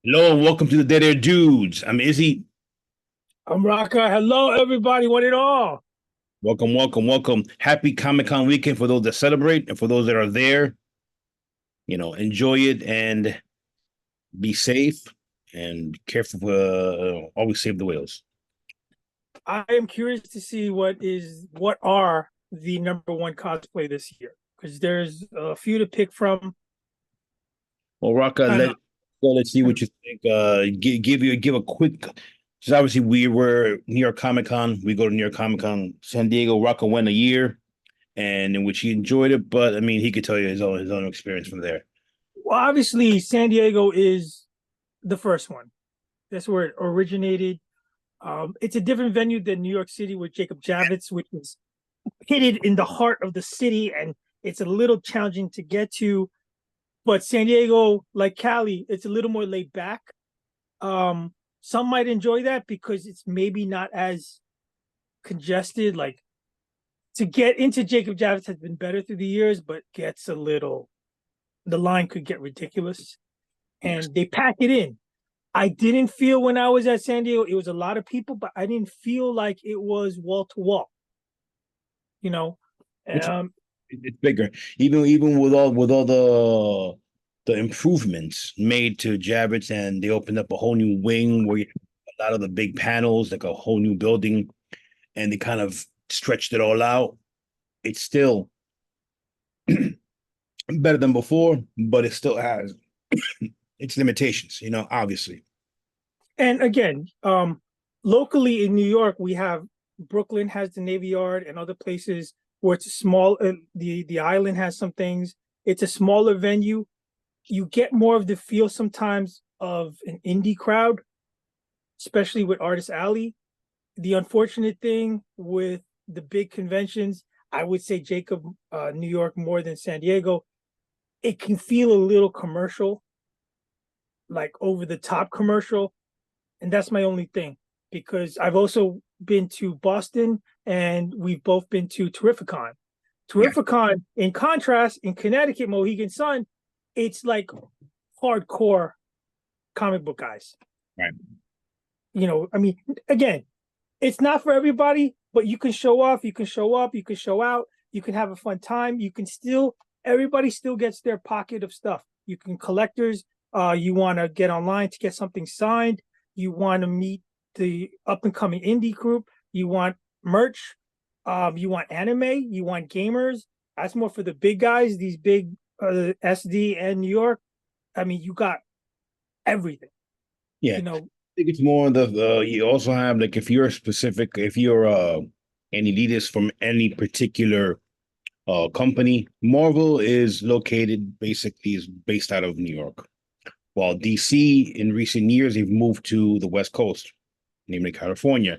Hello and welcome to the Dead Air Dudes. I'm Izzy. I'm Raka. Hello, everybody. What it all? Welcome, welcome, welcome. Happy Comic Con weekend for those that celebrate and for those that are there. Enjoy it and be safe and be careful. Always save the whales. I am curious to see what are the number one cosplay this year because there's a few to pick from. Well, Rocka, Kind of, let's see kind what of. you think. Give a quick. Because obviously we were New York Comic Con. We go to New York Comic Con. San Diego. Rocka went a year, and in which he enjoyed it. But I mean, he could tell you his own experience from there. Well, obviously, San Diego is the first one. That's where it originated. It's a different venue than New York City with Jacob Javits, which is pitted in the heart of the city, and it's a little challenging to get to. But San Diego, like Cali, it's a little more laid back. Some might enjoy that because it's maybe not as congested. Like to get into Jacob Javits has been better through the years, but gets a little the line could get ridiculous. Yes. And they pack it in. I didn't feel when I was at San Diego, it was a lot of people, but I didn't feel like it was wall to wall, you know. It's Um, it's bigger. Even with all the improvements made to Javits, and they opened up a whole new wing where you have a lot of the big panels, like a whole new building, and they kind of stretched it all out. It's still better than before, but it still has its limitations, obviously. and again, locally in New York, we have Brooklyn has the Navy Yard and other places where it's a small. The island has some things. It's a smaller venue. You get more of the feel sometimes of an indie crowd, especially with Artist Alley. The unfortunate thing with the big conventions, I would say Jacob, New York more than San Diego, it can feel a little commercial, like over the top commercial. And that's my only thing because I've also been to Boston and we've both been to Terrificon. Yeah, Terrificon, in contrast, in Connecticut, Mohegan Sun, it's like hardcore comic book guys. right. I mean, again, it's not for everybody, but you can show off, you can show up, you can show out, you can have a fun time. You can still, everybody still gets their pocket of stuff. You can collectors, you want to get online to get something signed, you want to meet the up and coming indie group, you want merch, you want anime, you want gamers. That's more for the big guys, these big SD and New York. I mean, you got everything, Yeah. you know. Think it's more the you also have, like, if you're an elitist from any particular company. Marvel is located basically is based out of New York, while DC in recent years they've moved to the West Coast, namely California.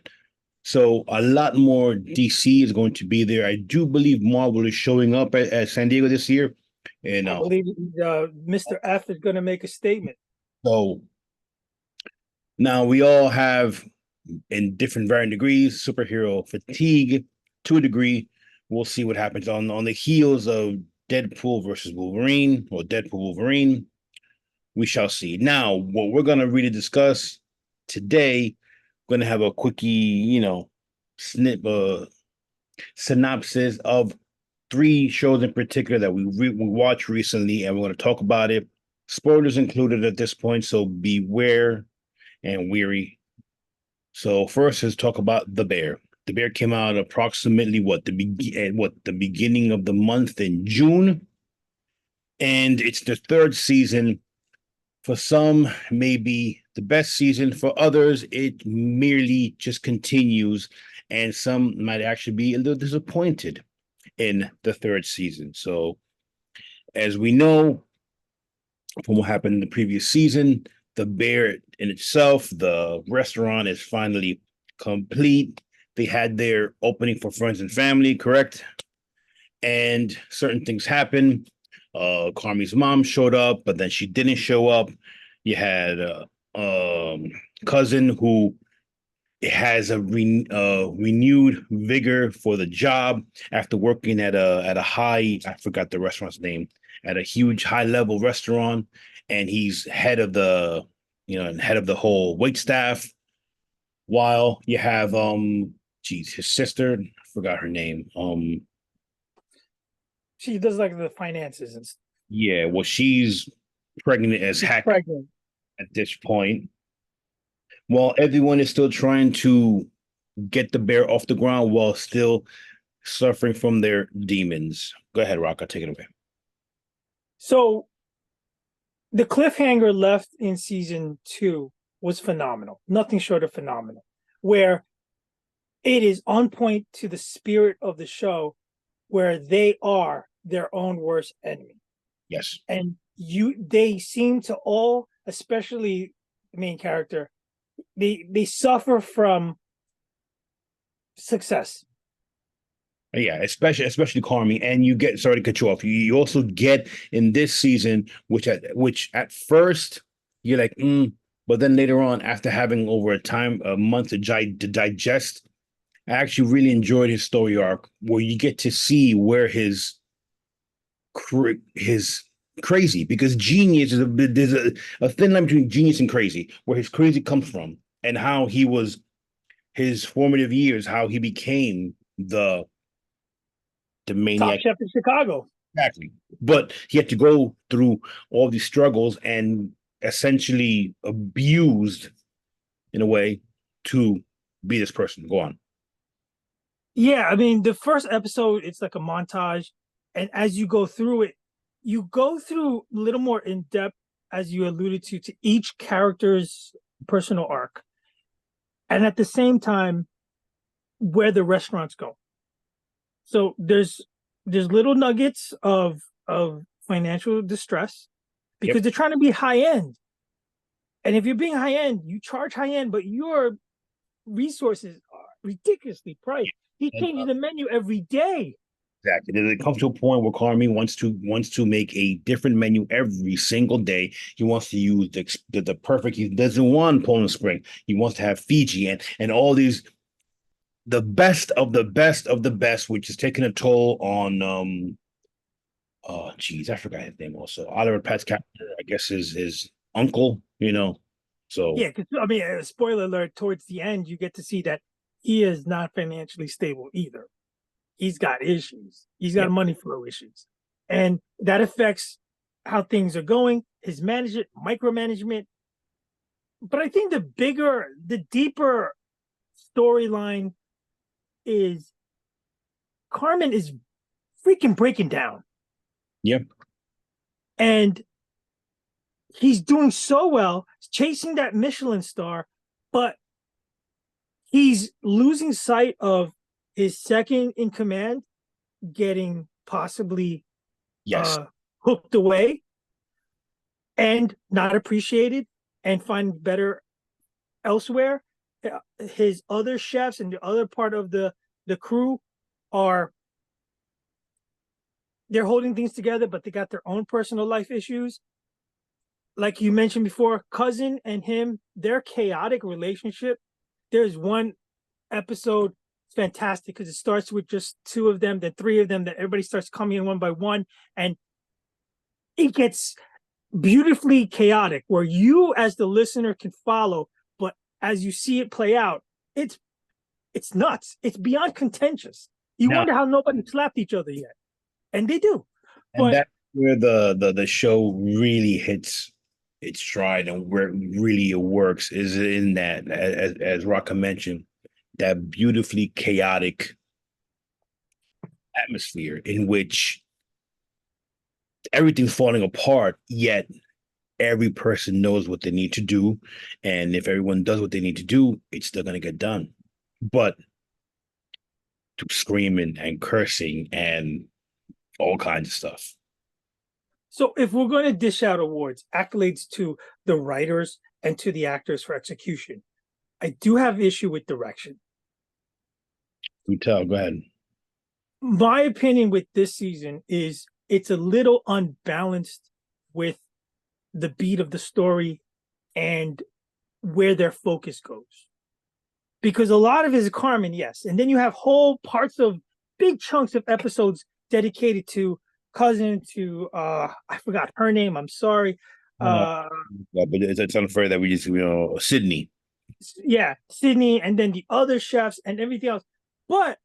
So a lot more DC is going to be there. I do believe Marvel is showing up at San Diego this year, and I believe Mr. F is going to make a statement. so now we all have, in different varying degrees, superhero fatigue to a degree. We'll see what happens on the heels of Deadpool versus Wolverine, or Deadpool Wolverine. We shall see. Now, what we're gonna really discuss today, we're gonna have a quickie, snip synopsis of three shows in particular that we watched recently, and we're gonna talk about it. Spoilers included at this point, so beware and weary. So first, let's talk about The Bear. The Bear came out approximately the beginning of the month in June, and it's the third season. For some, maybe the best season. For others, it merely just continues, and some might actually be a little disappointed in the third season. So, as we know from what happened in the previous season, the Bear in itself, the restaurant is finally complete. They had their opening for friends and family, correct? And certain things happen. Carmi's mom showed up, but then she didn't show up. You had cousin who has a renewed vigor for the job after working at a high, I forgot the restaurant's name, at a huge high level restaurant, and he's head of and head of the whole wait staff. While you have his sister, I forgot her name. She does like the finances and stuff. Yeah, well, she's pregnant as She's heck pregnant. at this point. While everyone is still trying to get the bear off the ground while still suffering from their demons. Go ahead, Rock. I'll take it away. So the cliffhanger left in season 2 was phenomenal. Nothing short of phenomenal. Where it is on point to the spirit of the show, where they are their own worst enemy. Yes. And they seem to all, especially the main character, they suffer from success. Yeah, especially Carmi, and you get sorry to cut you off. You also get in this season, which at first you're like, but then later on, after having over a month to digest, I actually really enjoyed his story arc, where you get to see where his crazy, because genius is there's a thin line between genius and crazy, where his crazy comes from, and how he was his formative years, how he became the Top maniac. chef in Chicago. Exactly. But he had to go through all these struggles and essentially abused in a way to be this person. Go on. Yeah, I mean, the first episode, it's like a montage. And as you go through it, you go through a little more in depth, as you alluded to each character's personal arc. And at the same time, where the restaurants go. So there's little nuggets of financial distress because they're trying to be high end. And if you're being high end, you charge high end, but your resources are ridiculously priced. He changes the menu every day. Exactly. It comes to a point where Carmi wants to make a different menu every single day. He wants to use the perfect. He doesn't want Poland Spring. He wants to have Fiji and all these the best of the best of the best, which is taking a toll on oh geez, I forgot his name also. Oliver Pat's character, I guess, is his uncle, So Yeah, because I mean, spoiler alert, towards the end, you get to see that he is not financially stable either. He's got issues. He's got money flow issues. And that affects how things are going, his management, micromanagement. But I think the deeper storyline is Carmen is freaking breaking down. Yep. And he's doing so well, chasing that Michelin star, but he's losing sight of his second in command getting possibly hooked away and not appreciated and find better elsewhere. His other chefs and the other part of the crew they're holding things together, but they got their own personal life issues. Like you mentioned before, cousin and him, their chaotic relationship. There's one episode, fantastic, because it starts with just two of them, then three of them, then everybody starts coming in one by one, and it gets beautifully chaotic where you as the listener can follow, but as you see it play out, it's nuts. It's beyond contentious. You wonder how nobody slapped each other yet. And they do. And that's where the show really hits its stride, and where really it works is in that, as Raka mentioned, that beautifully chaotic atmosphere in which everything's falling apart, yet every person knows what they need to do. And if everyone does what they need to do, it's still going to get done. But to screaming and cursing and all kinds of stuff. So if we're going to dish out awards, accolades to the writers and to the actors for execution, I do have issue with direction. Go ahead. My opinion with this season is it's a little unbalanced with the beat of the story and where their focus goes. Because a lot of it is Carmen, yes. And then you have whole parts of big chunks of episodes dedicated to cousin, to I forgot her name, I'm sorry. Uh, Uh, yeah, but it's unfair that we just, Sydney. yeah, Sydney, and then the other chefs and everything else. But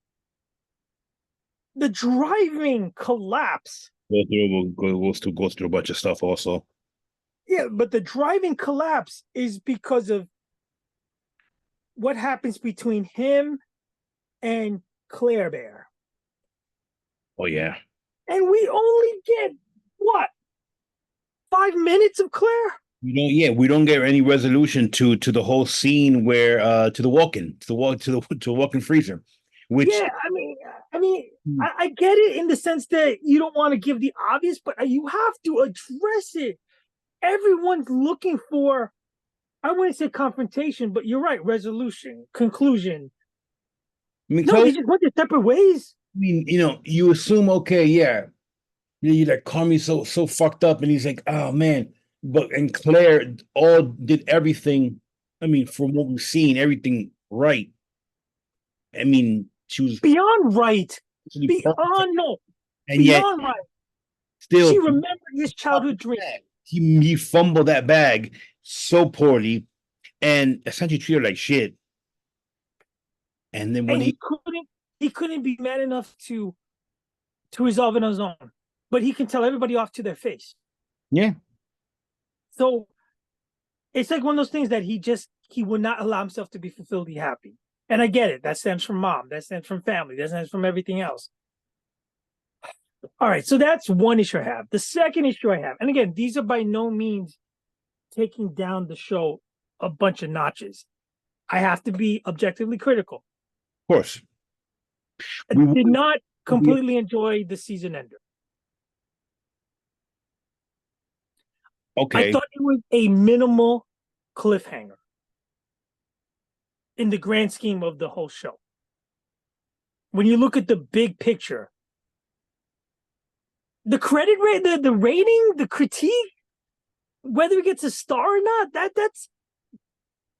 the driving collapse. Goes through a bunch of stuff also. Yeah, but the driving collapse is because of what happens between him and Claire Bear. Oh yeah. And we only get what, 5 minutes of Claire? We don't get any resolution to the whole scene where to the walk-in, to the walk-in freezer, which Yeah, I get it in the sense that you don't want to give the obvious, but you have to address it. Everyone's looking for, I wouldn't say confrontation, but you're right, resolution, conclusion. I mean, No, they just went their separate ways. you assume, okay, yeah, you like Carmi's so fucked up, and he's like, oh man, and Claire all did everything. I mean, from what we've seen, everything right. I mean, she was Beyond right. actually perfect, Beyond no. and yet Beyond right. still She remembered his childhood dream. he fumbled that bag so poorly, and essentially treated her like shit. And then when And he couldn't be man enough to resolve it on his own. But he can tell everybody off to their face. yeah, So it's like one of those things that he would not allow himself to be fulfilledly happy. And I get it. That stems from mom. That stems from family. That stems from everything else. All right. So that's one issue I have. The second issue I have, and again, these are by no means taking down the show a bunch of notches. I have to be objectively critical. of course. I did not completely enjoy the season ender. Okay. I thought it was a minimal cliffhanger in the grand scheme of the whole show. When you look at the big picture, the credit rate, the rating, the critique, whether it gets a star or not,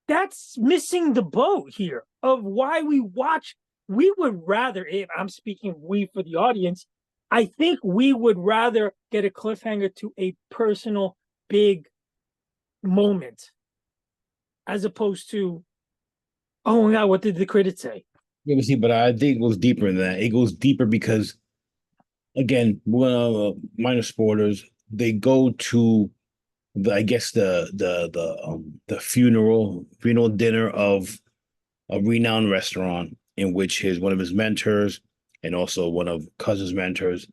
that's missing the boat here of why we watch. We would rather, if I'm speaking we for the audience, I think we would rather get a cliffhanger to a personal big moment as opposed to, oh my God, what did the critics say? Yeah, but I think it goes deeper than that. It goes deeper because, again, minor spoilers. They go to I guess the funeral dinner of a renowned restaurant in which one of his mentors and also one of cousin's mentors,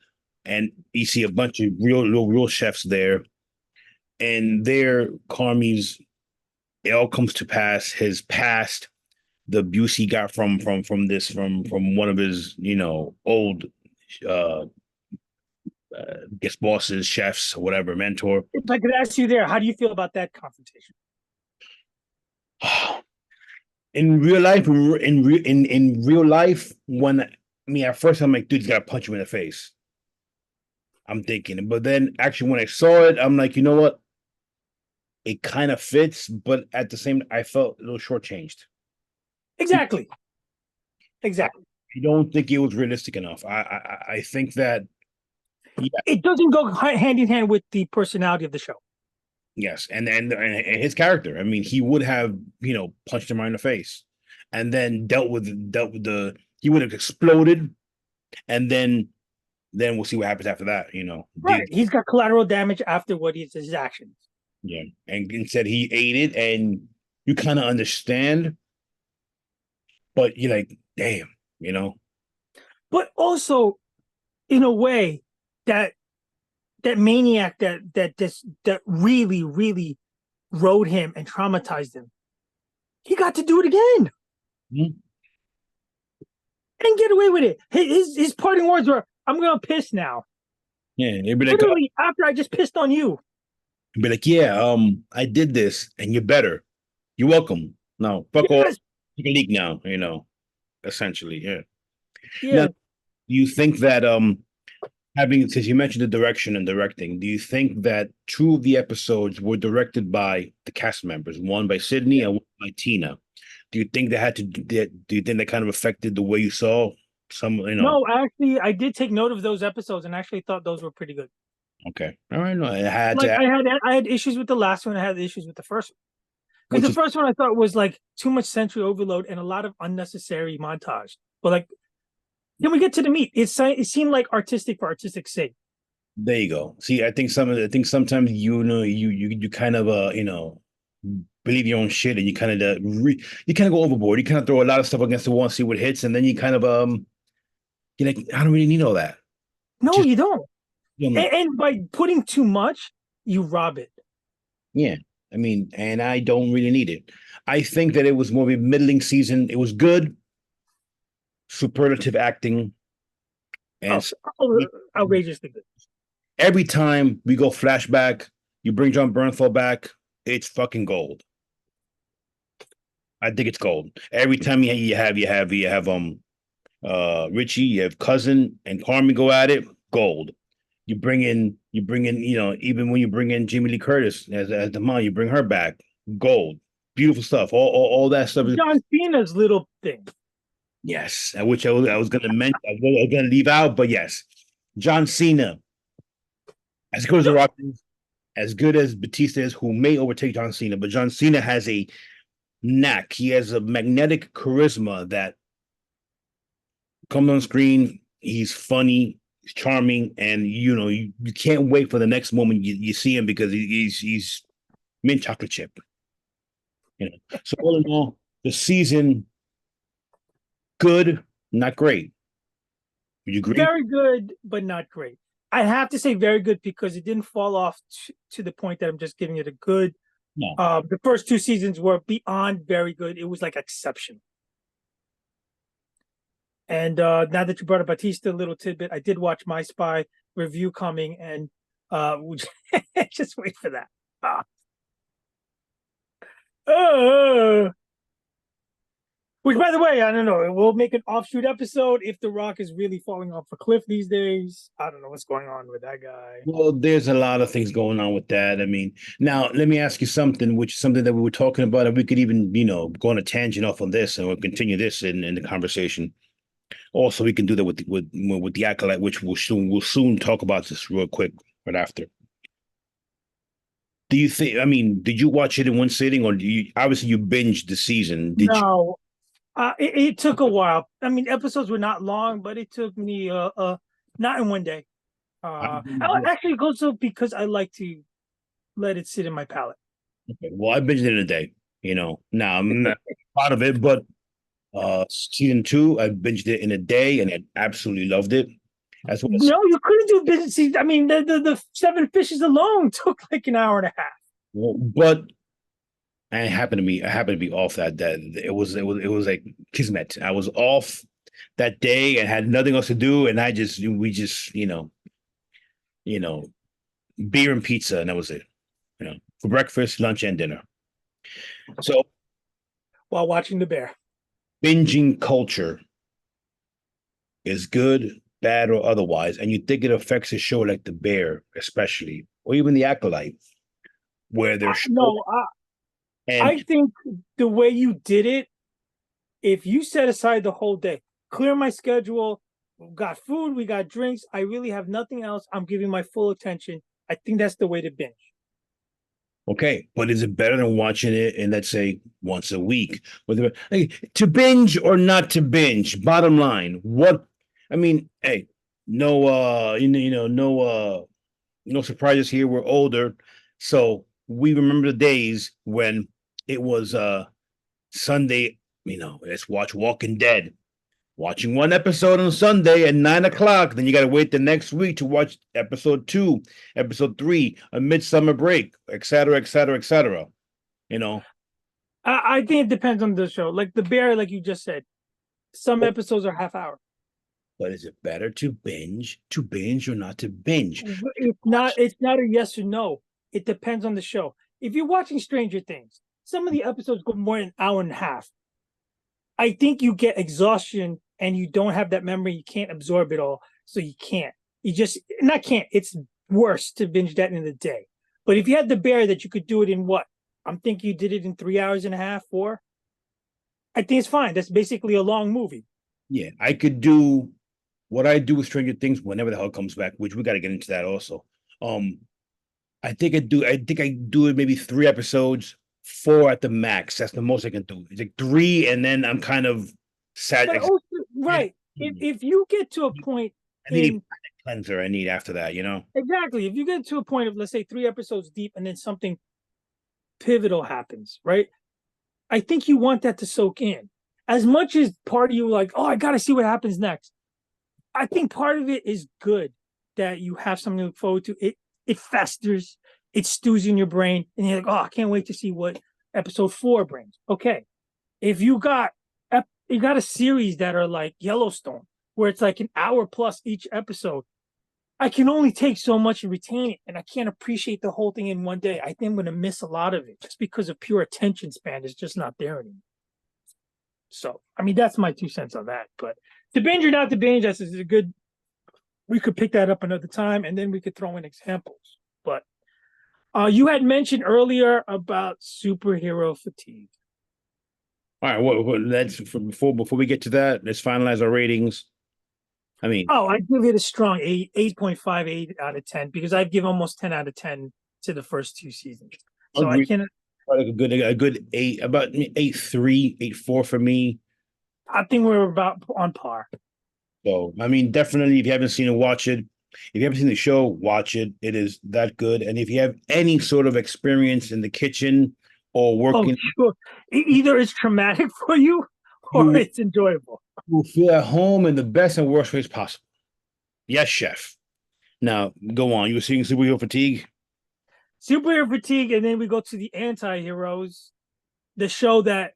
and you see a bunch of real chefs there, and there Carmi's, it all comes to pass, his past, the abuse he got from one of his old uh guest bosses, chefs, whatever, mentor. If I could ask you there, how do you feel about that confrontation? In real life, in real life, at first I'm like, dude, you gotta punch him in the face. I'm thinking, but then actually when I saw it, I'm like, you know what? It kind of fits, but at the same, I felt a little shortchanged. Exactly. I don't think it was realistic enough. I think that it doesn't go hand in hand with the personality of the show. Yes, and his character. I mean, he would have punched him right in the face, and then dealt with the. He would have exploded, and then we'll see what happens after that. Right. He's got collateral damage after what his actions. Yeah, and instead he ate it, and you kind of understand, but you're like, damn, But also, in a way, that maniac that really rode him and traumatized him, he got to do it again. Mm-hmm. And get away with it. His parting words were, "I'm gonna piss now." Yeah, it'd be like, literally after I just pissed on you. Be like, yeah, I did this, and you're better. You're welcome. No, fuck off. You can leak now. Essentially, yeah. Yeah. Now, do you think that since you mentioned the direction and directing, do you think that two of the episodes were directed by the cast members, one by Sydney and one by Tina? Do you think do you think that kind of affected the way you saw some? No, actually, I did take note of those episodes and actually thought those were pretty good. Okay. All right. No, I had to Like ask, I had issues with the last one. I had issues with the first one because which the is first one I thought was like too much sensory overload and a lot of unnecessary montage. But like, can we get to the meat? It seemed like artistic for artistic's sake. there you go. See, I think sometimes you kind of believe your own shit and you kind of you kind of go overboard. You kind of throw a lot of stuff against the wall and see what hits, and then you kind of you're like, I don't really need all that. No, Just you don't. you know, And by putting too much, you rob it. yeah. I mean, and I don't really need it. I think that it was more of a middling season. It was good, superlative acting, and Oh, oh, outrageously good. every time we go flashback, you bring John Bernthal back, it's fucking gold. I think it's gold. Every time you have Richie, you have Cousin and Carmen go at it, gold. You bring in, even when you bring in Jamie Lee Curtis as the mom, you bring her back, gold. Beautiful stuff. All that stuff is John Cena's little thing. yes, which I was gonna mention, was gonna leave out, but yes. John Cena, as good as The Rock is, as good as Batista is, who may overtake John Cena, but John Cena has a knack. He has a magnetic charisma that comes on screen. He's funny, he's charming, and you can't wait for the next moment you see him because he's mint chocolate chip. So all in all, the season good, not great. Would you agree? Very good, but not great. I have to say very good because it didn't fall off to the point that I'm just giving it a good. No. The first two seasons were beyond very good. It was like exceptional. And now that you brought up Batista, little tidbit, I did watch My Spy review coming, and just wait for that. Uh, which, by the way, I don't know. We'll make an offshoot episode if The Rock is really falling off a cliff these days. I don't know what's going on with that guy. Well, there's a lot of things going on with that. I mean, now let me ask you something, which is something that we were talking about, and we could even, go on a tangent off on this, and we'll continue this in the conversation. Also, we can do that with the acolyte, which we'll soon talk about this real quick right after. Do you think? I mean, did you watch it in one sitting, or do you obviously you binged the season? Did you? No, it took a while. I mean, episodes were not long, but it took me not in one day. Actually, it goes so because I like to let it sit in my palate. Okay, well, I binged it in a day. Now I'm not proud of it, but season two, I binged it in a day, and I absolutely loved it. As well as No, you couldn't do business. I mean, the seven fishes alone took like an hour and a half. well, but I happened to be off that day. It was like kismet. I was off that day and had nothing else to do, and we just you know beer and pizza, and that was it. For breakfast, lunch, and dinner. So While watching The Bear. binging culture is good, bad, or otherwise, and you think it affects a show like The Bear, especially, or even The Acolyte, where they're No, I and think the way you did it, if you set aside the whole day, clear my schedule, we got food, we got drinks, I really have nothing else. I'm giving my full attention. I think that's the way to binge. okay, but is it better than watching it in, let's say, once a week? Whether hey, to binge or not to binge? Bottom line, what? I mean, hey, no, no surprises here. We're older, so we remember the days when it was Sunday. Let's watch Walking Dead. Watching one episode on Sunday at 9 o'clock, then you got to wait the next week to watch episode 2, episode 3, a midsummer break, et cetera, et cetera, et cetera. You know, I think it depends on the show. Like The Bear, like you just said, some episodes are half hour. but is it better to binge or not to binge? It's not a yes or no. It depends on the show. If you're watching Stranger Things, some of the episodes go more than an hour and a half. I think you get exhaustion and you don't have that memory. You can't absorb it all. So you can't. You just not can't. It's worse to binge that in a day. But if you had The Bear that you could do it in what? I'm thinking you did it in 3 hours and a half, 4. I think it's fine. That's basically a long movie. Yeah, I could do what I do with Stranger Things whenever the hell it comes back, which we got to get into that also. Um, I think I do it maybe 3 episodes, 4 at the max. That's the most I can do. It's like 3, and then I'm kind of sad. But also, right, if you get to a point I need a in cleanser. I need after that, you know. exactly, if you get to a point of let's say 3 episodes deep, and then something pivotal happens, right? I think you want that to soak in. As much as part of you like, oh, I got to see what happens next. I think part of it is good that you have something to look forward to. It festers, it stews in your brain, and you're like, oh, I can't wait to see what episode 4 brings. Okay, if you got a series that are like Yellowstone, where it's like an hour plus each episode, I can only take so much and retain it, and I can't appreciate the whole thing in one day. I think I'm going to miss a lot of it just because of pure attention span is just not there anymore. So, I mean, that's my 2 cents on that. But to binge or not to binge, that's a good. We could pick that up another time, and then we could throw in examples. But you had mentioned earlier about superhero fatigue. All right, let's before we get to that, let's finalize our ratings. I mean, Oh, I give it a strong 8.58 out of 10 because I've given almost 10 out of 10 to the first 2 seasons. So I agree. can Like a good 8, about 8.3, 8.4 for me. I think we're about on par. So I mean, definitely, if you haven't seen it, watch it. If you haven't seen the show, watch it. It is that good. And if you have any sort of experience in the kitchen or Oh, working, sure. Either it's traumatic for you or you it's enjoyable. will feel at home in the best and worst ways possible. Yes, chef. Now go on. You were seeing superhero fatigue. Superhero fatigue, and then we go to the anti-heroes, the show that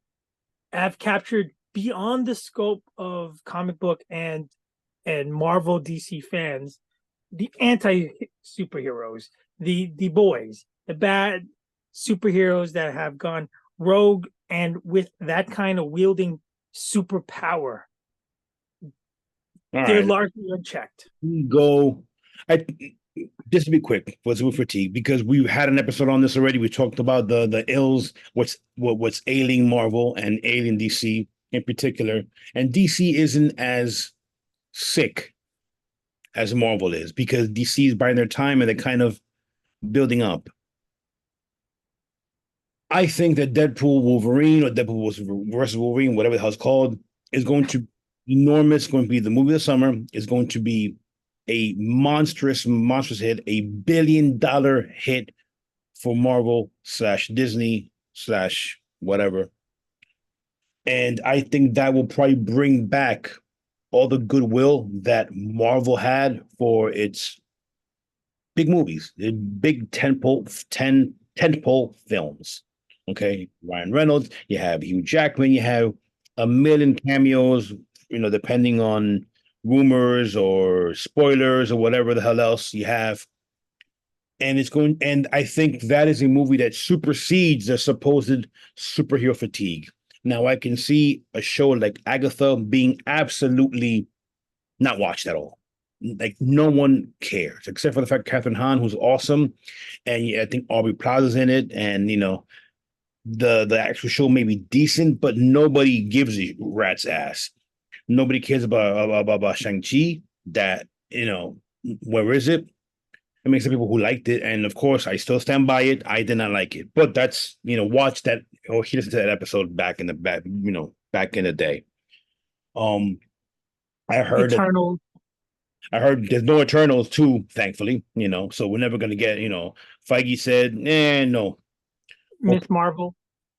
have captured beyond the scope of comic book and Marvel DC fans, the anti superheroes, the boys, the bad superheroes that have gone rogue and with that kind of wielding superpower, All they're right, largely unchecked. we go. I just to be quick for super fatigue because we had an episode on this already. We talked about the ills, what's ailing Marvel and ailing DC in particular, and DC isn't as sick as Marvel is because DC is buying their time and they're kind of building up. I think that Deadpool Wolverine or Deadpool versus Wolverine, whatever the hell it's called, is going to be enormous. Going to be the movie of the summer. Is going to be a monstrous hit, $1 billion hit for Marvel slash Disney slash whatever. And I think that will probably bring back all the goodwill that Marvel had for its big movies, big tentpole films. Okay, Ryan Reynolds, you have Hugh Jackman, you have a million cameos, depending on rumors or spoilers or whatever the hell else you have. And I think that is a movie that supersedes the supposed superhero fatigue. Now I can see a show like Agatha being absolutely not watched at all. Like no one cares except for the fact Catherine Hahn, who's awesome, and I think Aubrey Plaza's in it, and the actual show may be decent, but nobody gives a rat's ass. Nobody cares about Shang-Chi. That where is it? I mean, some people who liked it, and of course, I still stand by it. I did not like it, but that's watch that or listen to that episode back in the back in the day. Um, I heard that Eternal, I heard there's no Eternals too, thankfully, so we're never gonna get, Feige said, no. Well, Miss Marvel.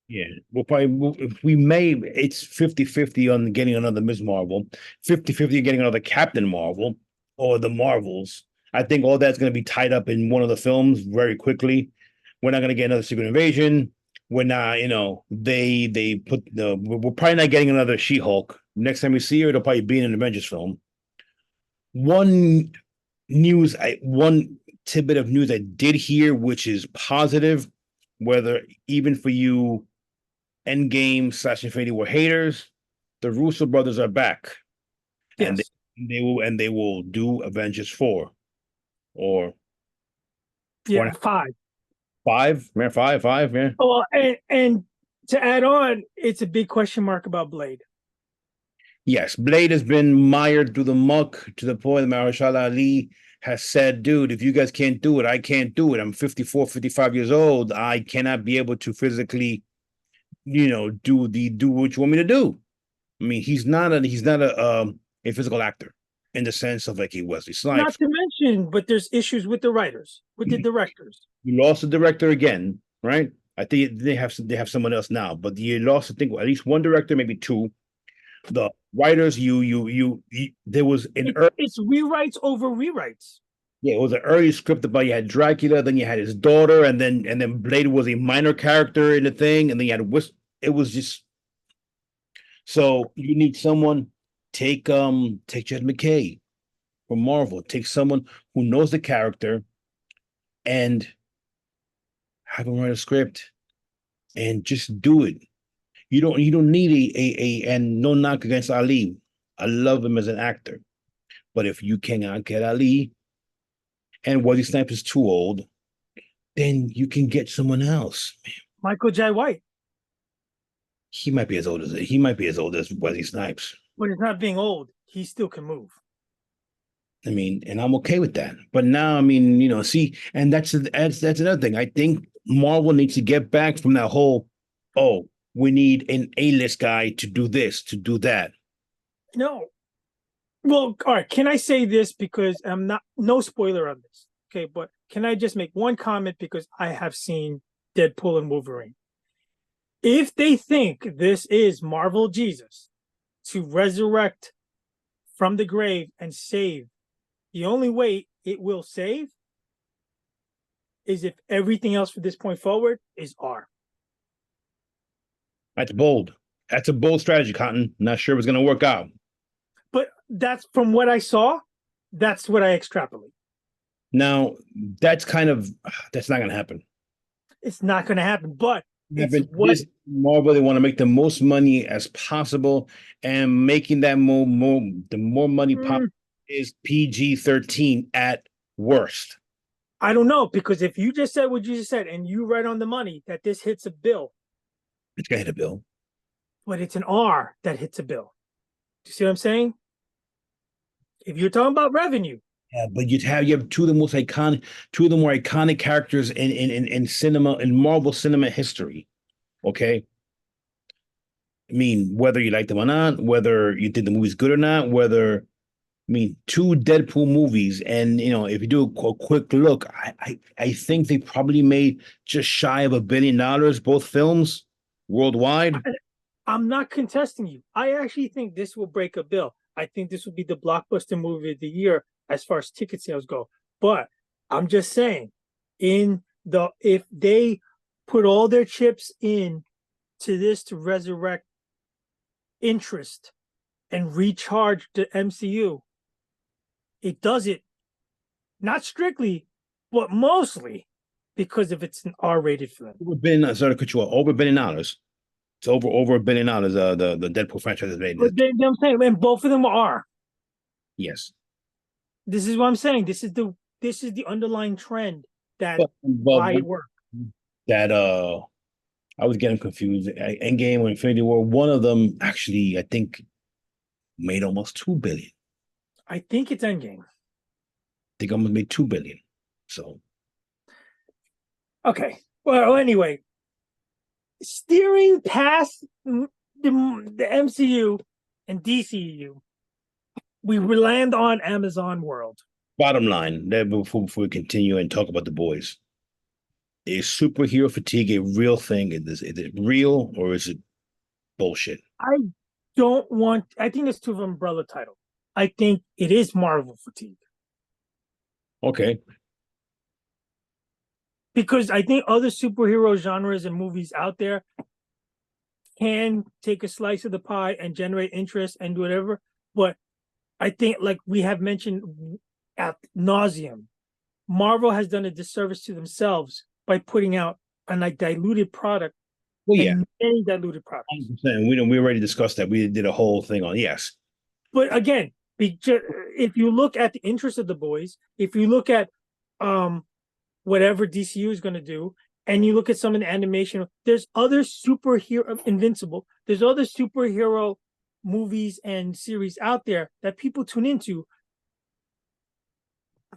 yeah, if we may, it's 50-50 on getting another Ms. Marvel, 50-50 on getting another Captain Marvel or the Marvels. I think all that's gonna be tied up in one of the films very quickly. We're not gonna get another Secret Invasion. We're not, they put we're probably not getting another She-Hulk. Next time we see her, it'll probably be in an Avengers film. One one tidbit of news I did hear, which is positive, whether even for you Endgame slash Infinity War haters, the Russo brothers are back, and Yes. they will do Avengers 4 or four Yeah, and 5. 5, man, 5, man. Oh, and to add on, it's a big question mark about Blade. Yes, Blade has been mired through the muck to the point that Mahershala Ali has said, dude, if you guys can't do it, I can't do it. I'm 54, 55 years old. I cannot be able to physically, do what you want me to do. I mean, he's not a physical actor in the sense of like a Wesley Snipes. Not to mention, but there's issues with the writers, with the directors. You lost the director again, right? I think they have someone else now, but you lost, I think, at least one director, maybe two. The writers, there was It's rewrites over rewrites. yeah, it was an early script about you had Dracula, then you had his daughter, and then Blade was a minor character in the thing, and then you had it was just so you need someone take Jed McKay from Marvel, take someone who knows the character and have him write a script and just do it. You don't need and no knock against Ali. I love him as an actor. But if you cannot get Ali and Wesley Snipes is too old, then you can get someone else. Michael J. White. He might be as old as Wesley Snipes. But he's not being old. He still can move. I mean, and I'm okay with that. But now, I mean, see, and that's another thing. I think Marvel needs to get back from that whole, oh, we need an A-list guy to do this, to do that. No. Well, all right. Can I say this because I'm no spoiler on this? Okay, but can I just make one comment because I have seen Deadpool and Wolverine? If they think this is Marvel Jesus to resurrect from the grave and save, the only way it will save is if everything else from this point forward is R. That's bold. That's a bold strategy, Cotton. Not sure it's going to work out. But that's from what I saw. That's what I extrapolate. Now, that's not going to happen. It's not going to happen. But Marvel, they want to make the most money as possible, and making that the more money possible is PG-13 at worst. I don't know, because if you just said what you just said and you right on the money that this hits a bill. It's going to hit a bill. But it's an R that hits a bill. Do you see what I'm saying? If you're talking about revenue. Yeah, but you have two of the more iconic characters in cinema, in Marvel cinema history. Okay. I mean, whether you like them or not, whether you think the movie's good or not, two Deadpool movies, and if you do a quick look, I think they probably made just shy of $1 billion, both films worldwide. I'm not contesting you. I actually think this will break a bill. I think this will be the blockbuster movie of the year as far as ticket sales go. But I'm just saying, if they put all their chips in to this to resurrect interest and recharge the MCU, it does it not strictly, but mostly because if it's an R-rated film. Over $1 billion. It's over $1 billion. The Deadpool franchise has made. But I'm saying, and both of them are. Yes. This is what I'm saying. This is the underlying trend that why it worked. That I was getting confused. Endgame or Infinity War, one of them actually, I think, made almost $2 billion. I think it's Endgame. I think almost made $2 billion. So okay. Well, anyway, steering past the MCU and DCU, we land on Amazon World. Bottom line, before we continue and talk about the boys, is superhero fatigue a real thing? Is it real or is it bullshit? I think there's two umbrella titles. I think it is Marvel fatigue. Okay. Because I think other superhero genres and movies out there can take a slice of the pie and generate interest and do whatever. But I think, like we have mentioned ad nauseum, Marvel has done a disservice to themselves by putting out a diluted product. Well, yeah, many diluted products. 100%. We already discussed that. We did a whole thing on yes. But again, if you look at the interest of the boys, if you look at whatever DCU is going to do, and you look at some of the animation, there's other superhero Invincible. There's other superhero movies and series out there that people tune into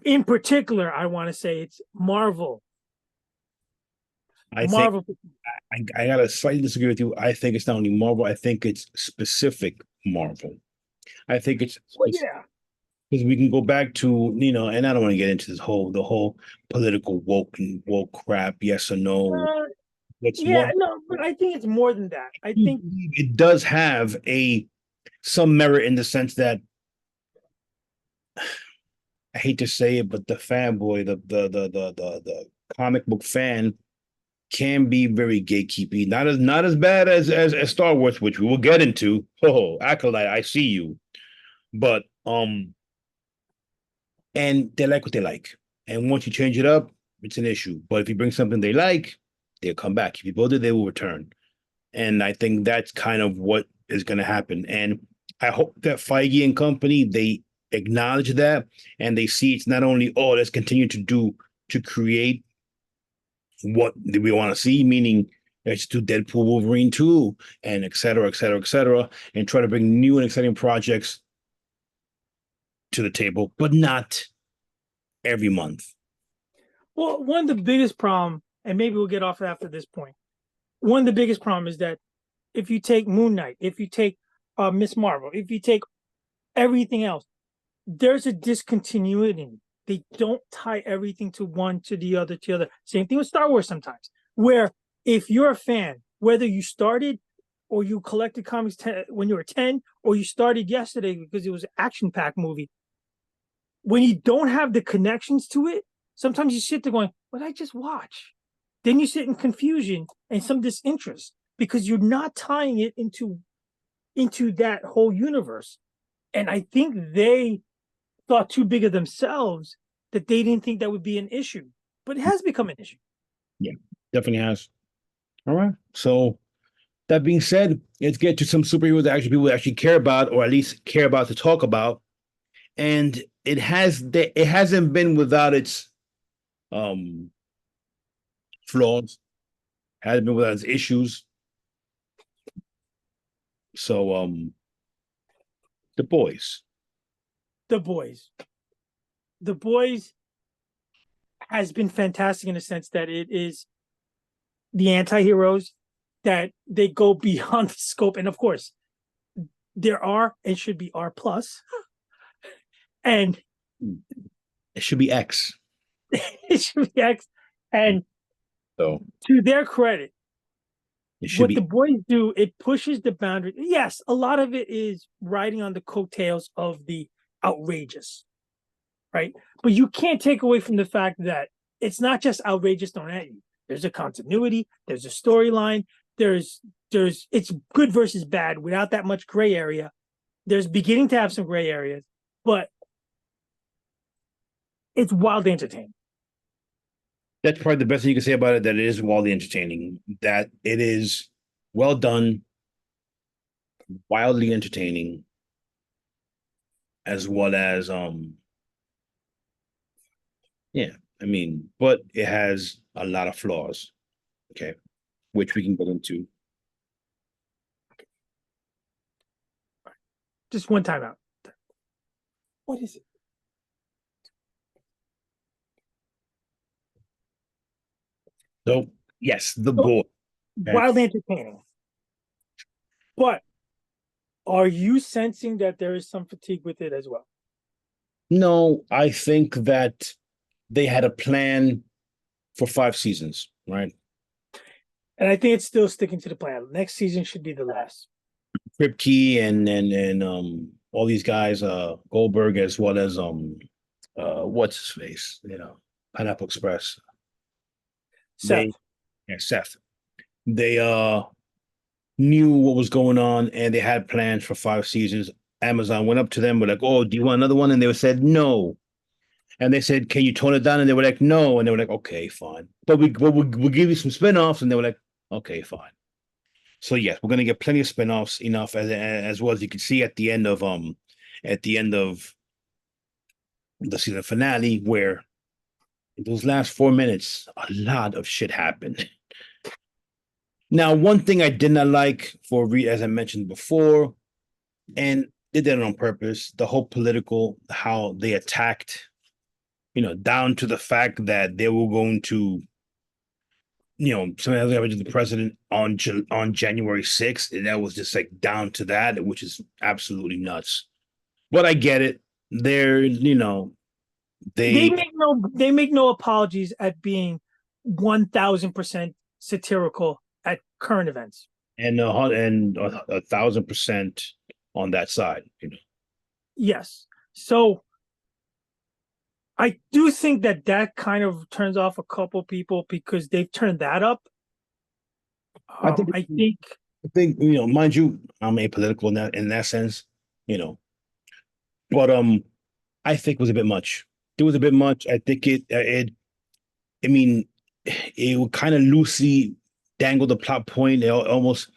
in particular, I want to say it's Marvel. I think Marvel. I gotta slightly disagree with you. I think it's not only Marvel. I think it's specific Marvel. I think it's Well, yeah. because we can go back to, and I don't want to get into the whole political woke crap, yes or no. Uh, What's yeah, one? no, but I think it's more than that. I think It does have some merit in the sense that I hate to say it, but the fanboy, the comic book fan can be very gatekeepy. Not as bad as Star Wars, which we will get into. Oh, Acolyte, I see you. But and they like what they like. And once you change it up, it's an issue. But if you bring something they like, they'll come back. If you build it, they will return. And I think that's kind of what is going to happen. And I hope that Feige and company, they acknowledge that and they see it's not only, oh, let's continue to create what we want to see, meaning let's do Deadpool Wolverine 2 and et cetera, et cetera, et cetera, and try to bring new and exciting projects to the table, but not every month. well, one of the biggest problem, and maybe we'll get off after this point. One of the biggest problem is that if you take Moon Knight, if you take Miss Marvel, if you take everything else, there's a discontinuity. They don't tie everything to one to the other to the other. Same thing with Star Wars sometimes, where if you're a fan, whether you started or you collected comics when you were 10, or you started yesterday because it was an action-packed movie, when you don't have the connections to it, sometimes you sit there going, what did I just watch? Then you sit in confusion and some disinterest because you're not tying it into that whole universe. And I think they thought too big of themselves that they didn't think that would be an issue. But it has become an issue. Yeah, definitely has. All right. So that being said, let's get to some superheroes that actually people actually care about, or at least care about to talk about. And it hasn't been without its um flaws, hasn't been without its issues. So the boys. The boys. The boys has been fantastic in the sense that it is the anti-heroes that they go beyond the scope. And of course, there are and should be R plus. And It should be X. it should be X. And So to their credit, it should what be the boys do, it pushes the boundary. Yes, a lot of it is riding on the coattails of the outrageous, right? But you can't take away from the fact that it's not just outrageous thrown at you. There's a continuity, there's a storyline, there's it's good versus bad without that much gray area. There's beginning to have some gray areas, but it's wildly entertaining. that's probably the best thing you can say about it, that it is wildly entertaining, that it is well done, wildly entertaining, as well as yeah, I mean, but it has a lot of flaws, okay, which we can get into. Just one time out. What is it? So yes, the So, boy. Okay. wildly entertaining. But are you sensing that there is some fatigue with it as well? No, I think that they had a plan for 5 seasons, right? And I think it's still sticking to the plan. Next season should be the last. Kripke and all these guys, Goldberg, as well as what's his face, Pineapple Express. Seth. Seth. They knew what was going on and they had plans for 5 seasons. Amazon went up to them, were like, "Oh, do you want another one?" And they said no. And they said, "Can you tone it down?" And they were like, "No." And they were like, "Okay, fine. But we'll give you some spinoffs." And they were like, "Okay, fine." So yes, we're gonna get plenty of spinoffs, enough as well as you can see at the end of the season finale, where in those last 4 minutes, a lot of shit happened. Now, one thing I did not like as I mentioned before, and they did it on purpose, the whole political, how they attacked down to the fact that they were going to, something else happened to the president on January 6th, and that was just like down to that, which is absolutely nuts. But I get it. They're, They they make no apologies at being 1000% satirical at current events. and 1,000% on that side. Yes. So I do think that that kind of turns off a couple people because they've turned that up. I think I think mind you, I'm apolitical in that sense, you know, but I think it was a bit much. It was a bit much. I think I mean, it would kind of loosely dangle the plot point, almost,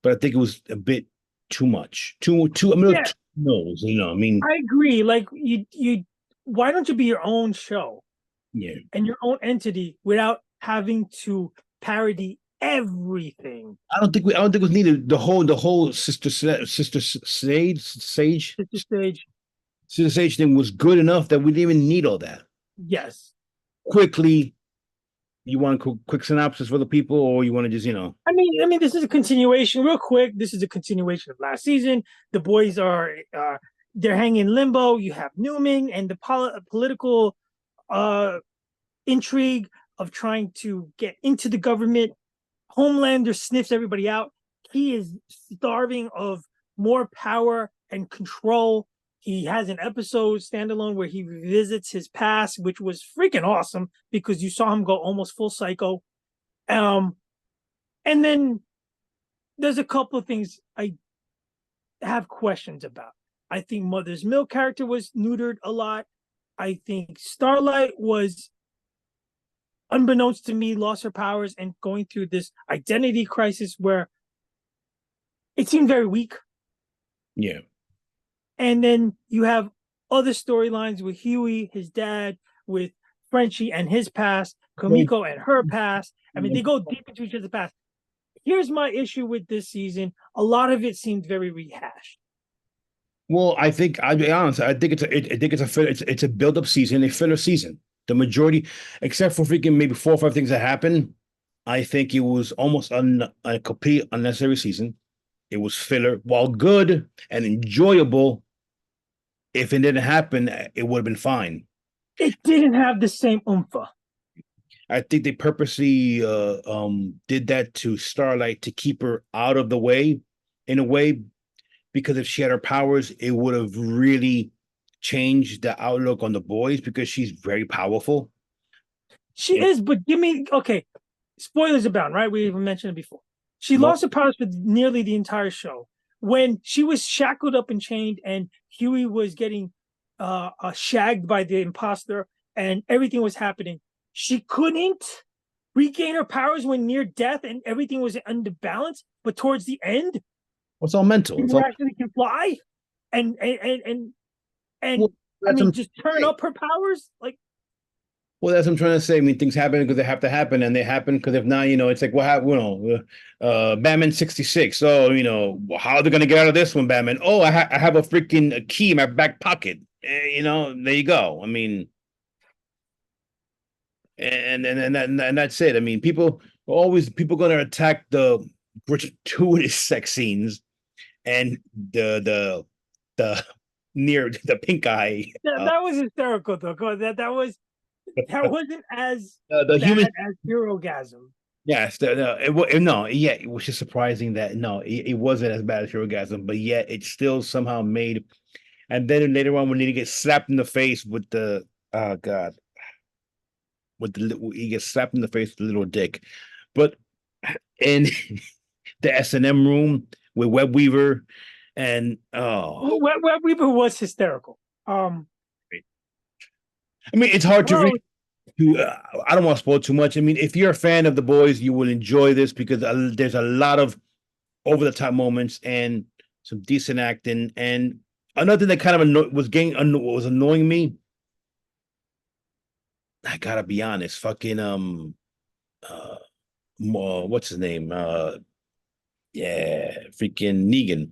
but I think it was a bit too much. Too. I mean, yeah, too nose. I mean, I agree. Like why don't you be your own show yeah. and your own entity without having to parody everything? I don't think it was needed. The whole sister Sister Stage, Sage thing was good enough that we didn't even need all that. yes. Quickly, you want a quick synopsis for the people, or you want to just I mean, this is a continuation. Real quick, this is a continuation of last season. The boys are they're hanging in limbo. You have Newman and the political uh intrigue of trying to get into the government. Homelander sniffs everybody out. He is starving of more power and control. He has an episode standalone where he revisits his past, which was freaking awesome because you saw him go almost full psycho. Um, and then there's a couple of things I have questions about. I think Mother's Milk character was neutered a lot. I think Starlight was, unbeknownst to me, lost her powers and going through this identity crisis where it seemed very weak. yeah. And then you have other storylines with Huey, his dad, with Frenchie and his past, Kamiko and her past. I mean, they go deep into each other's past. Here's my issue with this season. A lot of it seemed very rehashed. Well, I think I'll be honest. I think it's a build up season, a filler season. The majority, except for freaking maybe 4 or 5 things that happened, I think it was almost a complete unnecessary season. It was filler, while good and enjoyable. If it didn't happen, it would have been fine. It didn't have the same oomph. I think they purposely did that to Starlight to keep her out of the way, in a way, because if she had her powers, it would have really changed the outlook on the boys because she's very powerful. She is, but give me okay. Spoilers abound, right? We even mentioned it before. She Well, lost her powers for nearly the entire show. When she was shackled up and chained, and Huey was getting shagged by the imposter, and everything was happening, she couldn't regain her powers when near death, and everything was under balance. But towards the end, it's all mental. It's you all actually can fly, and well, I that's what mean, I'm just turn saying. up her powers. Like That's what I'm trying to say. I mean, things happen because they have to happen, and they happen because if not, it's like what happened. Batman 66. So how are they going to get out of this one, Batman? Oh, I have a freaking key in my back pocket. There you go. I mean, and that's it. I mean, people going to attack the gratuitous sex scenes and the near the pink eye. that was hysterical though. That wasn't as The human. bad as Herogasm. Yes, no, yeah, it was just surprising that no, it wasn't as bad as Orgasm, but yet it still somehow made. And then later on, when he gets slapped in the face with the oh god, he gets slapped in the face with the little dick, but in the S&M room with Web Weaver, and Web Weaver was hysterical. I mean, it's hard to Bro, read. I don't want to spoil too much. I mean, if you're a fan of the boys, you will enjoy this because there's a lot of over the top moments and some decent acting. And another thing that kind of was annoying me. I gotta be honest, fucking what's his name? Yeah, freaking Negan.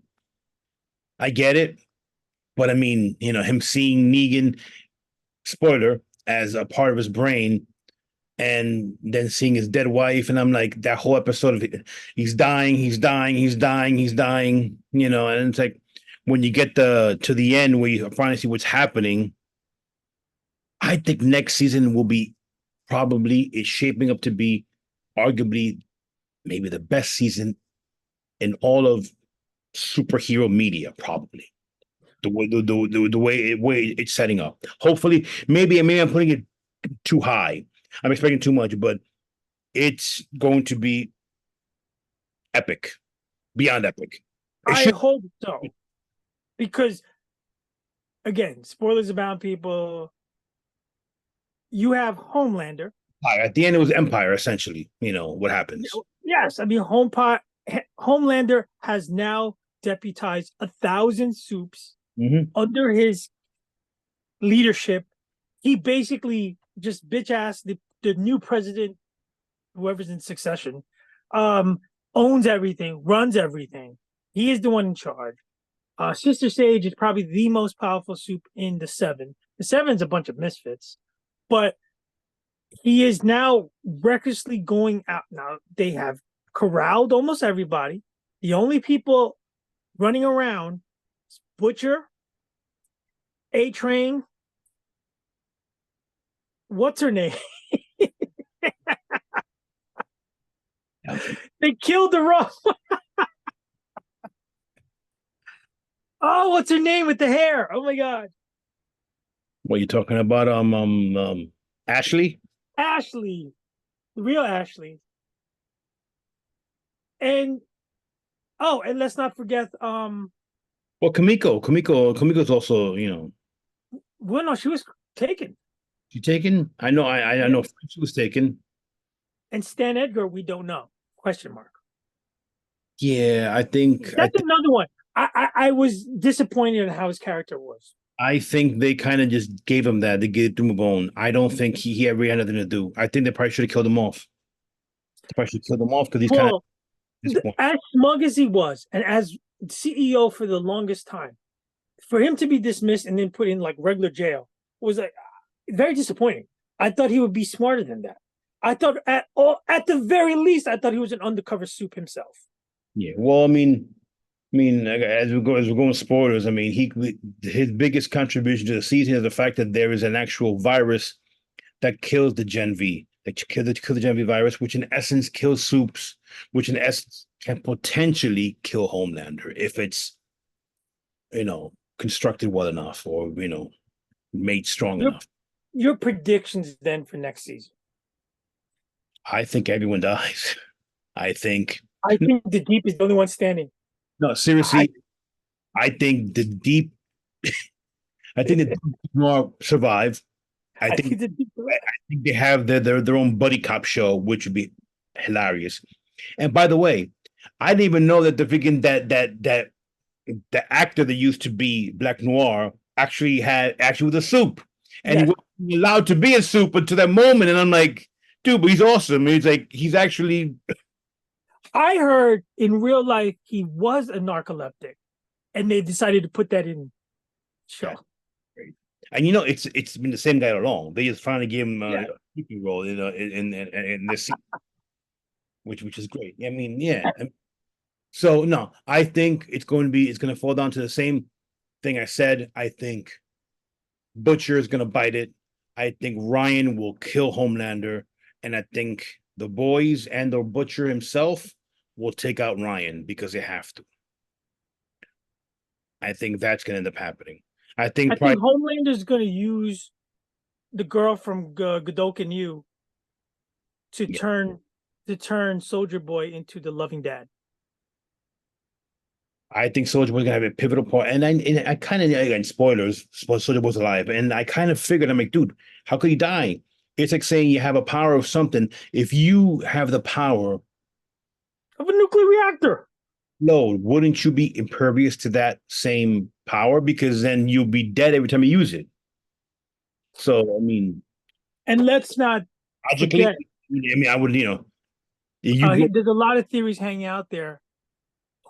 I get it, but I mean, him seeing Negan. Spoiler: as a part of his brain, and then seeing his dead wife, and I'm like, that whole episode of he's dying, he's dying, he's dying, he's dying, you know, and it's like when you get to the end where you finally see what's happening, I think next season will be probably is shaping up to be arguably maybe the best season in all of superhero media, probably. The way it's setting up. Hopefully, maybe I'm putting it too high. I'm expecting too much, but it's going to be epic, beyond epic. It I should. hope so, because again, spoilers about people. You have Homelander. At the end, it was Empire, essentially. You know what happens. Yes, I mean Homelander has now deputized 1,000 soups Mhm. under his leadership. He basically just bitch ass the new president, whoever's in succession, owns everything, runs everything. He is the one in charge. Sister Sage is probably the most powerful soup in the Seven. The Seven's a bunch of misfits, but he is now recklessly going out. Now they have corralled almost everybody. The only people running around is Butcher, A Train. What's her name? They killed the wrong. Oh, what's her name with the hair? Oh my god, What are you talking about? Ashley. Ashley, the real Ashley. And oh, and let's not forget. Well, Kamiko's also, you know, Well, no, she was taken. she taken. I know she was taken. And Stan Edgar, we don't know. Question mark. Yeah, That's another one. I was disappointed in how his character was. I think they kind of just gave him that. They gave him a bone. I don't think he ever had nothing to do. I think they probably should have killed him off. They probably should have killed him off because he's kind of Well, this point. as smug as he was, and as CEO for the longest time, for him to be dismissed and then put in like regular jail was like very disappointing. I thought he would be smarter than that. I thought at the very least, I thought he was an undercover soup himself. Yeah. Well, as we're going spoilers, I mean, his biggest contribution to the season is the fact that there is an actual virus that kills the Gen V, that kill the Gen V virus, which in essence kills soups, which in essence can potentially kill Homelander if it's, you know, constructed well enough or, you know, made strong enough. Your predictions then for next season? I think everyone dies. I think the Deep is the only one standing. no, seriously, I think the Deep. I think the Deep Noir survive. I think they have their own buddy cop show, which would be hilarious. And by the way, I didn't even know that the freaking that the actor that used to be Black Noir actually was a soup, and he wasn't allowed to be a soup until that moment. And I'm like, dude, but he's awesome. He's like, he's actually. I heard in real life he was a narcoleptic, and they decided to put that in show. And you know, it's been the same guy all along. They just finally gave him a speaking role in this scene, which is great. I mean, yeah. So no, I think it's going to fall down to the same thing I said. I think Butcher is going to bite it. I think Ryan will kill Homelander, and I think the boys and the Butcher himself will take out Ryan because they have to. I think that's going to end up happening. I think Homelander is going to use the girl from Godok and You to turn Soldier Boy into the loving dad. I think Soldier Boy's gonna have a pivotal part, and I kind of, again, spoilers. Soldier Boy's alive, and I kind of figured, I'm like, dude, how could he die? It's like saying you have a power of something. If you have the power of a nuclear reactor, no, wouldn't you be impervious to that same power? Because then you'll be dead every time you use it. So I mean, and let's not logically, forget, I would, you know, there's a lot of theories hanging out there.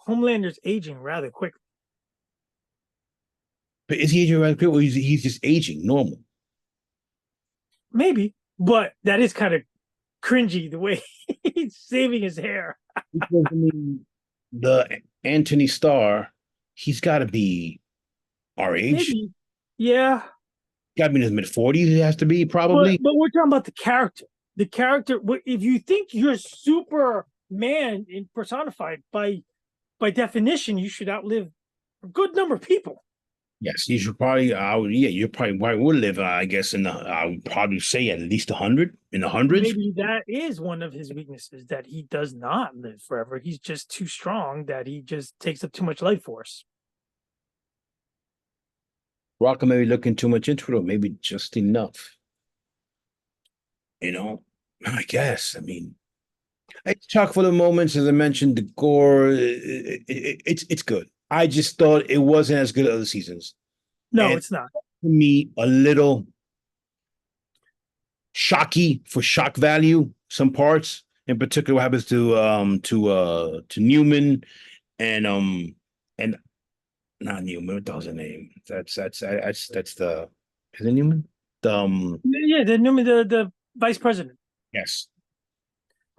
Homelander's aging rather quickly. But is he aging rather quickly, or he's just aging normal? maybe, but that is kind of cringy the way he's saving his hair. Because, I mean, the Anthony Starr, he's got to be our age. Maybe, yeah. Got to be in his mid-40s. He has to be But probably. we're talking about the character. The character. If you think you're Superman in personified by definition, you should outlive a good number of people. Yes, you should probably. Yeah, you probably would live. I guess in the. I would probably say at least 100 in the hundreds. Maybe that is one of his weaknesses, that he does not live forever. He's just too strong, that he just takes up too much life force. Rocker maybe looking too much into it, or maybe just enough. I guess. I mean, it's chock full of moments. As I mentioned, the gore. It's good. I just thought it wasn't as good as other seasons. No, And it's not. to me, a little shocky for shock value. Some parts, in particular, what happens to Newman and not Newman. What the hell's the name? That's the is it Newman? Yeah, the vice president. Yes.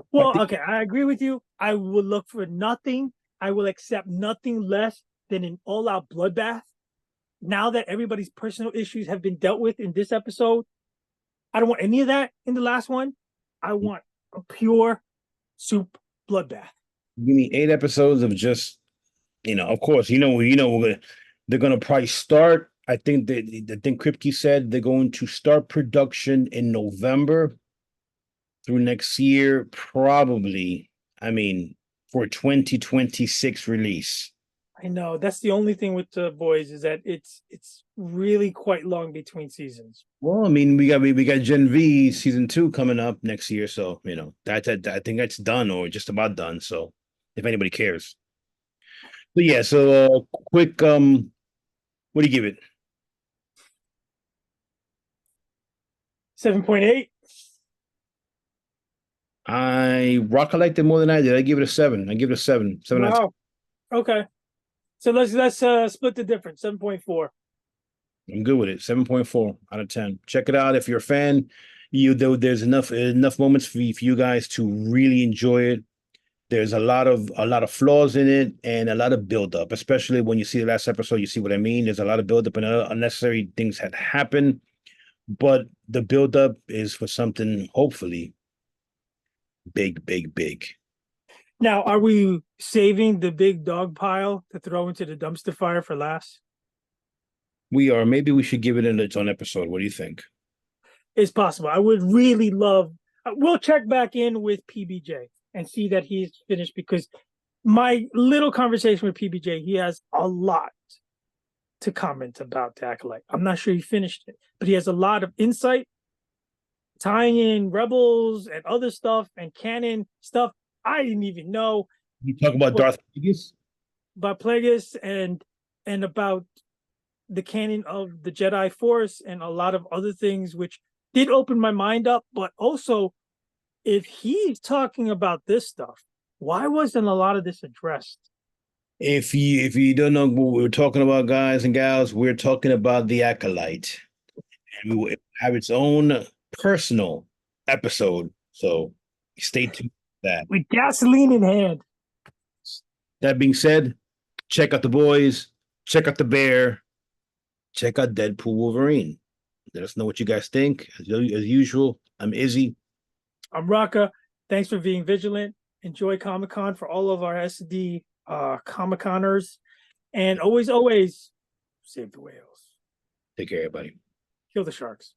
I Well, think okay, I agree with you. I would look for nothing. I will accept nothing less than an all-out bloodbath. Now that everybody's personal issues have been dealt with in this episode, I don't want any of that in the last one. I want a pure soup bloodbath. give me 8 episodes of just of course, they're gonna probably start. I think Kripke said they're going to start production in November through next year, probably. I mean, for 2026 release. I know that's the only thing with the boys, is that it's really quite long between seasons. Well, I mean, we got Gen V season 2 coming up next year, so that I think that's done or just about done. So if anybody cares. But yeah, so quick what do you give it? 7.8. I collected more than I did. I give it a 7. I give it a 7. 7 out of 10. Wow. Okay. So let's split the difference. 7.4. I'm good with it. 7.4 out of 10. Check it out if you're a fan. There's enough moments for you guys to really enjoy it. There's a lot of flaws in it and a lot of buildup, especially when you see the last episode. You see what I mean? There's a lot of buildup and unnecessary things had happened, but the buildup is for something hopefully big, big, big. Now, are we saving the big dog pile to throw into the dumpster fire for last? We are. Maybe we should give it its own episode. What do you think? It's possible. I would really love. We'll check back in with PBJ and see that he's finished, because my little conversation with PBJ, he has a lot to comment about the Acolyte. I'm not sure he finished it, but he has a lot of insight, tying in Rebels and other stuff and canon stuff I didn't even know. You talk about Darth Plagueis? About Plagueis and about the canon of the Jedi Force and a lot of other things, which did open my mind up. But also, if he's talking about this stuff, why wasn't a lot of this addressed? If you don't know what we're talking about, guys and gals, we're talking about the Acolyte, and we will have its own personal episode. So stay tuned for that. With gasoline in hand. That being said, check out the boys, check out the bear, check out Deadpool Wolverine. Let us know what you guys think. As usual, I'm Izzy. I'm Raka. Thanks for being vigilant. Enjoy Comic-Con for all of our SD Comic-Coners. And always, always save the whales. Take care, everybody. Kill the sharks.